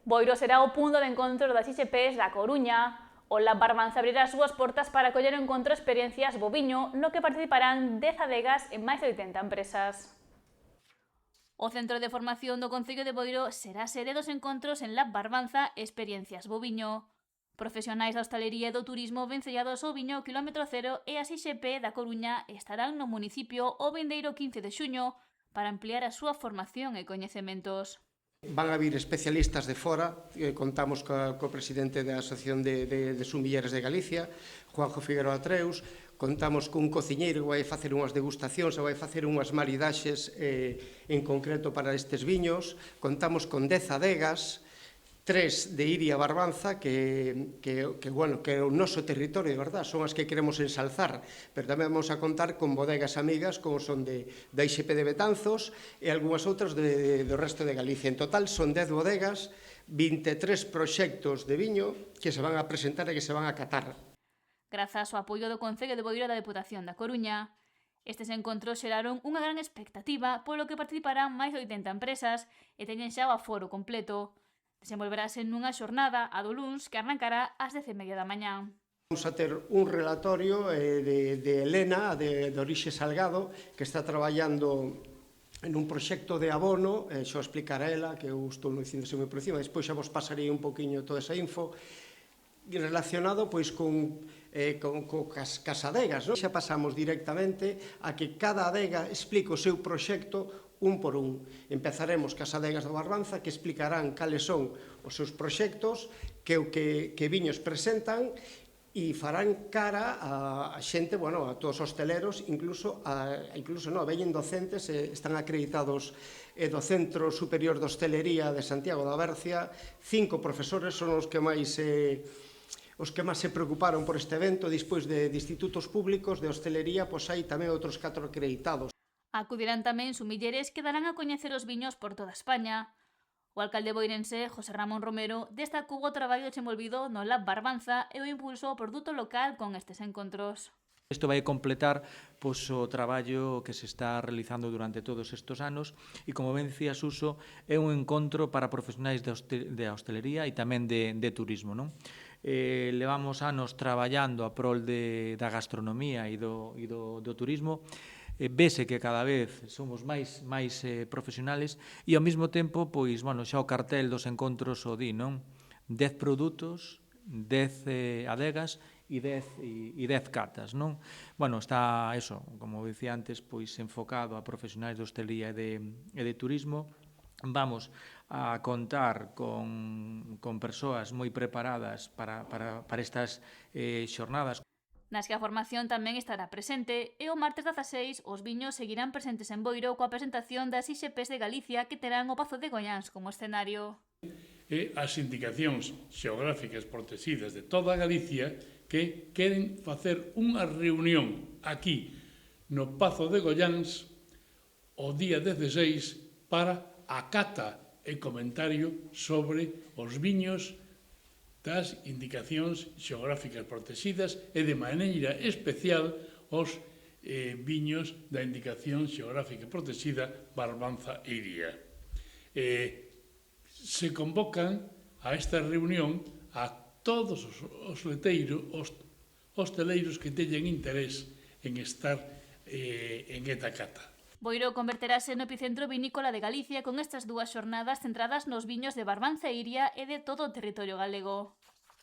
Boiro será o punto de encontro das ISPs da Coruña. O Lab Barbanza abrirá as súas portas para acoller o encontro Experiencias Boviño, no que participarán 10 adegas e máis de 80 empresas. O Centro de Formación do Concello de Boiro será sede dos encontros en Lab Barbanza Experiencias Boviño. Profesionais da hostalería e do turismo vencellados ao viño quilómetro cero e as ISP da Coruña estarán no municipio o vindeiro 15 de xuño para ampliar a súa formación e coñecementos. Van a vir especialistas de fora, contamos co presidente da Asociación de Sumilleres de Galicia, Juanjo Figueroa Treus, contamos cun cociñeiro que vai facer unhas degustacións e vai facer unhas maridaxes en concreto para estes viños, contamos con 10 adegas, 3 de Iria Barbanza, que é o noso territorio, de verdad, son as que queremos ensalzar, pero tamén vamos a contar con bodegas amigas, como son da ISP de Betanzos e algunhas outras do resto de Galicia. En total son 10 bodegas, 23 proxectos de viño que se van a presentar e que se van a catar. Grazas ao apoio do Concello de Boiro da Deputación da Coruña, estes encontros xeraron unha gran expectativa polo que participarán máis de 80 empresas e teñen xa o aforo completo. Desenvolverase nunha xornada a do luns que arrancará ás 10:30 da mañá. Vamos a ter un relatorio de Elena, de Orixe Salgado, que está traballando en un proxecto de abono, xo explicará ela, que eu estou dicindo moi por encima, despois xa vos pasarei un poquinho toda esa info, relacionado pois con adegas. Xa pasamos directamente a que cada adega explique o seu proxecto un por un. Empezaremos cas adegas do Barbanza, que explicarán cales son os seus proxectos, que viños presentan, e farán cara a xente, a todos os hosteleros, incluso veñen docentes, están acreditados do Centro Superior de Hostelería de Santiago da Bercia. 5 profesores son os que máis se preocuparon por este evento, despois de institutos públicos de hostelería, pois hai tamén outros 4 acreditados. Acudirán tamén sumilleres que darán a coñecer os viños por toda España. O alcalde boirense, José Ramón Romero, destacou o traballo desenvolvido no Lab Barbanza e o impulso ao produto local con estes encontros. Isto vai completar o traballo que se está realizando durante todos estes anos e, como ben dicía Suso, é un encontro para profesionais de hostelería e tamén de turismo. Levamos anos traballando a prol da gastronomía e do turismo. Vese que cada vez somos máis profesionales e ao mesmo tempo, xa o cartel dos encontros o di, 10 produtos, 10 adegas e 10 catas, non? Está, como dicía antes, enfocado a profesionais de hostelería e de turismo. Vamos a contar con persoas moi preparadas para estas xornadas, nas que a formación tamén estará presente e o martes 16 os viños seguirán presentes en Boiro coa presentación das ISPs de Galicia que terán o Pazo de Goiáns como escenario. E as indicacións xeográficas protegidas de toda Galicia que queren facer unha reunión aquí no Pazo de Goiáns o día 16 para a cata e comentario sobre os viños das indicacións xeográficas protegidas e de maneira especial os viños da indicación xeográfica protegida Barbanza e Iria. Se convocan a esta reunión a todos os hosteleiros que teñen interés en estar en esta cata. Boiro converterase no epicentro vinícola de Galicia con estas 2 xornadas centradas nos viños de Barbanza e Iria e de todo o territorio galego.